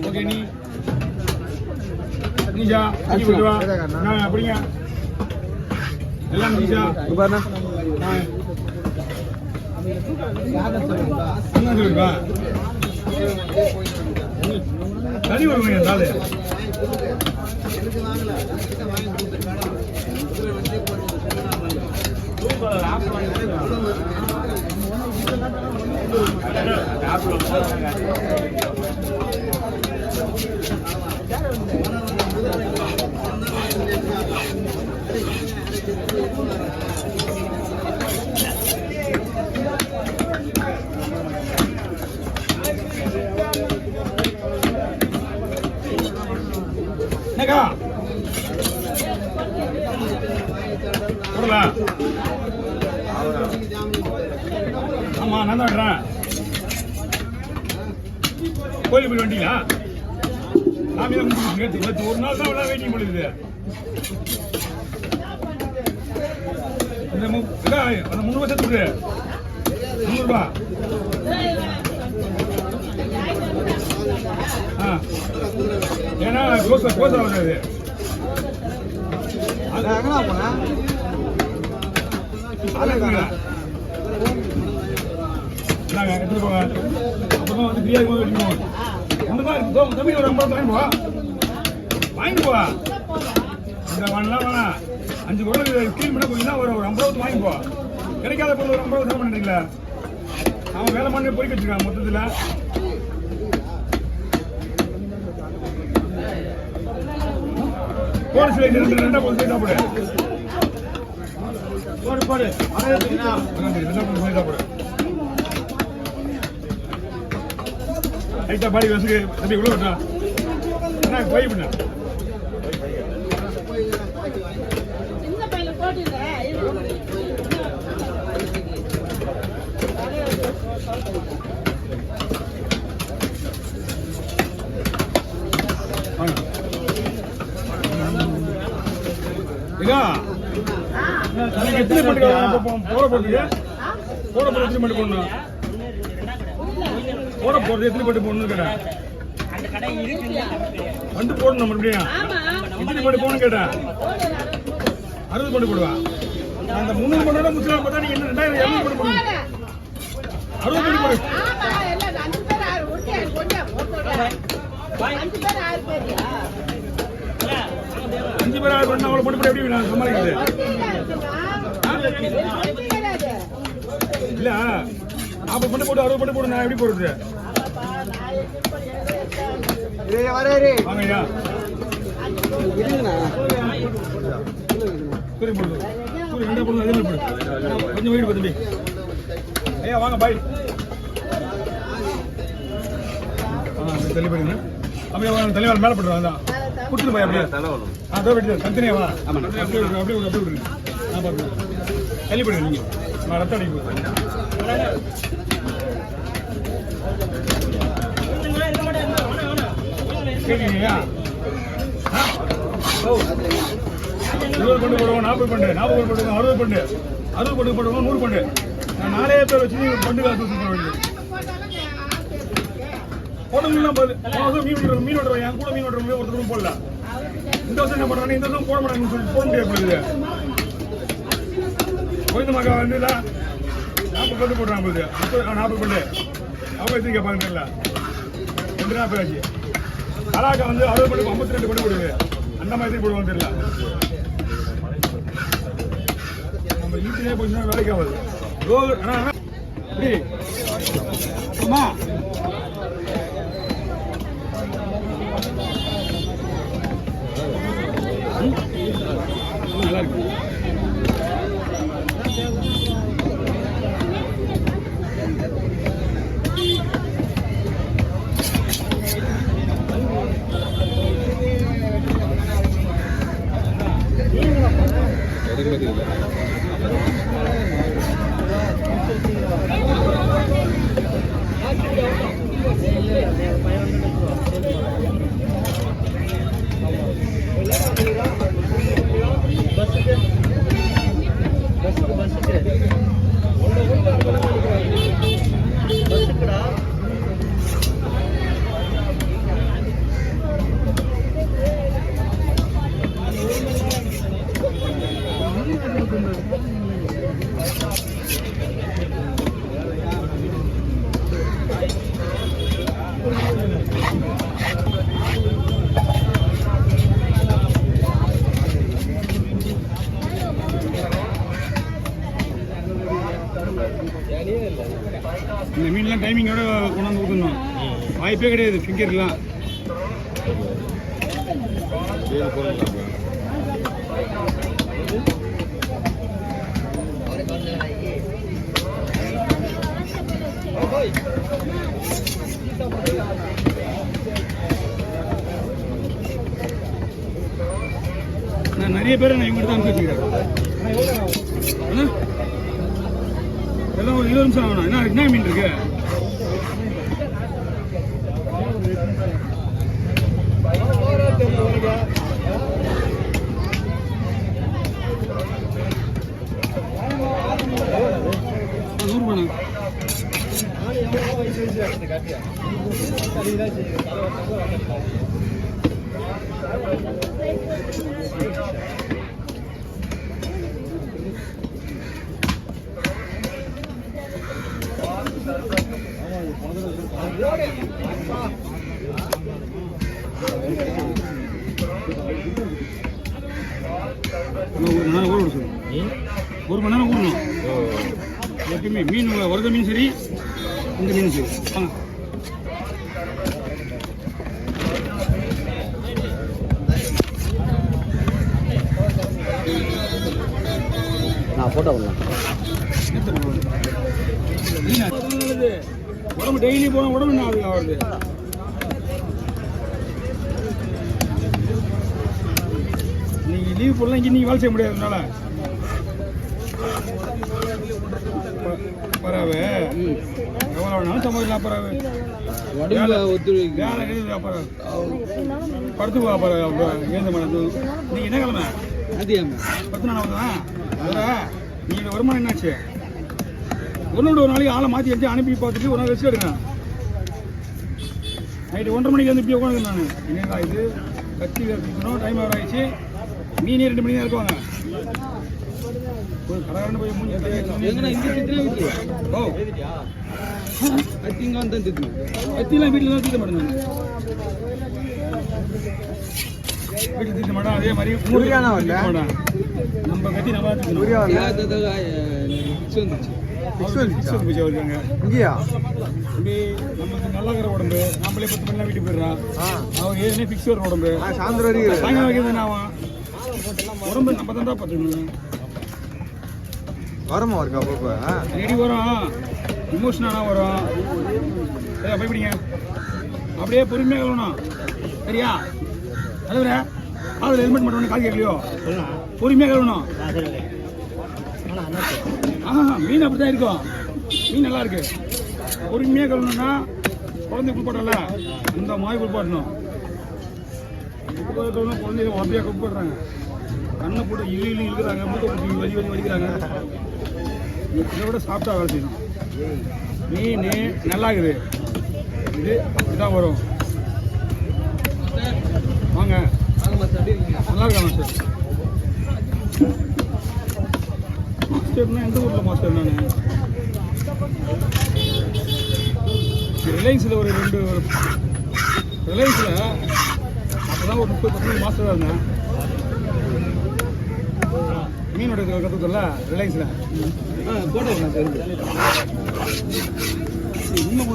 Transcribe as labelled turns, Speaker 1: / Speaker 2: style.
Speaker 1: Okay நீ நிஜா அடிச்சுடுவா நான் அப்படிங்க எல்லாம் நிஜா பாருங்க என்ன சொல்லுவா தனி வருவீங்க தாளு ஆமா நான் தான் கோயிலுக்கு போய் வண்டிங்களா சாமி நேற்று ஒரு நாள் தான் வெயிட்டிங் பண்ணுது அந்த 3 வருஷத்துக்கு 300 ரூபா ஏன்னா கோச வராது எடுத்துட்டு போங்க அப்புறம் வந்து பிரியாணி வெட்டிடுவோம் ஒன்றுதான் இருக்கு தம்பி ஒரு 50 வாங்கிட்டு போ இந்த வேணாம் வேணாம் 5 குடல் கிளீன் பண்ண போய் ஒரு 50 வாங்கிப்போ கிடைக்காத பொருள் ஒரு 50 செலவு பண்ணிட்டீங்களா அவன் வேலை பண்ணி பொறிக்க வச்சிருக்கான் மொத்தத்தில் போடு சிலை 2 போது சாப்பிடு போடு போடு 2 போது சாப்பிடு ஐட்டா பாடி வசதி தம்பி உள்ள விட்டா என்ன போய் பண்ண எத்தனை மணிக்கு போட போட்டு எத்தனை மணி போடணும் போட போறது எத்தனை பட்டு போடணும்னு கேட்டேன் வந்து போடணும் மறுபடியும் எத்தனை பட்டு போகணும்னு கேட்டேன் 60 பட்டு போடுவா அந்த 300 பட்டோட முஸ்லிம் பார்த்தா நீங்க என்ன 2200 பட்டு போடணும் 60 பட்டு போடு 5 பேர் 6 பண்ணா அவ்வளவு போட்டு போட எப்படி நான் சமாளிக்கிறது இல்ல 40 பட்டு போட்டு 60 பட்டு போடு நான் எப்படி போடுறது வாங்கய்யா சூரிய போடுது சூரிய 2 போடுது அதே போடு கொஞ்சம் வீடு தம்பி ஐயா வாங்க பாய் தள்ளி போடுங்க அப்படியே தலைவர் மேலே போட்டுருவாங்க தான் கொடுத்துரு பாய் அப்படியே அதோ வெட்டி தனித்தனியா வா அப்படியே விடுங்க நான் பார்க்குறேன் தள்ளி போடுங்க நீங்க நான் ரத்தம் அடிக்க கேட்குறீங்கய்யா 20 பண்டு போடுவோம் 40 பண்டு 40 பண்டு 60 பண்டு 60 பண்டு போடுவோம் 100 பண்டு நான் 4 பேர் வச்சு பண்டு காசு வச்சுக்க வேண்டியது போடணும்னா மீன் ஓட்டுறோம் என் கூட மீன் ஓட்டுறோம் ஒருத்தரும் போடல இந்த வருஷம் என்ன பண்றாங்க இந்த வருஷம் போட மாட்டாங்கன்னு சொல்லி போட முடியாது கோயில் மக்கா வந்து 40 பண்டு போடுறாங்க போகுது 40 பண்டு அவங்க வச்சுருக்க பாருங்கல்ல 2 நாள் பேராச்சு கலாக்கா வந்து 60 பண்டு 52 பண்டு போடுது அந்த மாதிரி போடுவாங்க தெரியல நம்ம வீட்டிலே போச்சுன்னா வேலைக்கு ஆகாது அம்மா நல்லா இருக்கு வாய்ப்பே கிடையாது ஃபிங்கர்லாம். நான் நிறைய பேரை நான் இவங்ககிட்ட தான் அனுப்பிச்சு வச்சுக்கிறேன். எல்லாம் ஒரு 20 நிமிஷம் ஆகணும். என்ன மீன் இருக்கு? ஒரு மணி நேரம் ஊறணும். எப்பயுமே மீன் வறுத்த மீன் சரி, இந்த மீன் சரி. வாங்க.
Speaker 2: நான் போட்டோ பண்ணலாம்.
Speaker 1: உடம்பு டெய்லி போன உடம்பு என்ன ஆகுது ஆகுது. நீங்க லீவ் போடலாம், இங்கே நீங்கள் வேலை செய்ய முடியாதுனால பரவாவே எவ்வளோ வேணாலும் சம்பாதிக்கலாம். பரவாவே படுத்து ஏந்த மாட்டேன். நீங்கள் என்ன கிழமை? 10 நாள் தான். நீங்கள் வருமானம் என்னாச்சு? ஒன்று ஒரு நாளைக்கு ஆளை மாற்றி வச்சு அனுப்பி பார்த்துட்டு ஒரு நாள் ரெஸ்ட் எடுங்க. நைட்டு 1:30 மணிக்கு வந்து இப்படி உட்காந்து நான் என்னடா இது கத்தி வச்சுக்கணும். டைம் ஆகிற ஆயிடுச்சு. மீனே 2 மணி தான் இருக்குவாங்க. கடற்கரை போய் மூஞ்சி ஓ அத்திங்க வந்து அத்திலாம் வீட்டில் தான் தீர்த்த மாட்டேன். வீட்டில் தீர்த்த மாட்டேன். அதே மாதிரி மாட்டேன். நம்ம கத்தி நம்ம இருக்காங்க இங்கேயா இப்படி நமக்கு நல்லா இருக்கிற உடம்பு. நம்மளே 10 மணிலாம் வீட்டுக்கு போயிடுறான். அவன் ஏற்கனவே ஃபிக்ஸ் வர உடம்பு. சாயங்காலம் வைக்கிறது ஆகும். உடம்பு நம்ம தான் பார்த்துக்கணும்.
Speaker 2: வரமா இருக்கா அப்பப்போ
Speaker 1: ரெடி வரும். இமோஷனாக வரும். பயப்படிங்க. அப்படியே பொறுமையாக கழுவணும். சரியா? தலைவரே அதில் ஹெல்மெட் மட்டும் கால் கேட்கலையோ? பொறுமையாக கழுவணும். மீன் அப்படி தான் இருக்கும். மீன் நல்லா இருக்கு. பொறுமையாக கழுவணும்னா குழந்தை குளிப்பாட்டல அந்த மாதிரி குளிப்பாட்டணும். குழந்தைங்க அப்படியே குளிப்பாடுறாங்க. கண்ணை போட்டு இழு இழுக்கிறாங்க. மூட்டை போட்டு வலி வலிக்கிறாங்க. இதை விட சாப்பிட்டா வேலை செய்யணும். மீன் நல்லா இருக்குது. இது அப்படிதான் வரும். வாங்க நல்லா இருக்காங்க சார். மாஸ்டர்னா எந்த ஊரில் மாஸ்டர்? நான் ரிலையன்ஸில் ஒரு 2 ரிலையன்ஸில் அப்போதான் ஒரு 30 மாஸ்டராக இருந்தேன். மீனோட கற்றுக்கல ரிலையன்ஸில் போட்டோ இன்னும்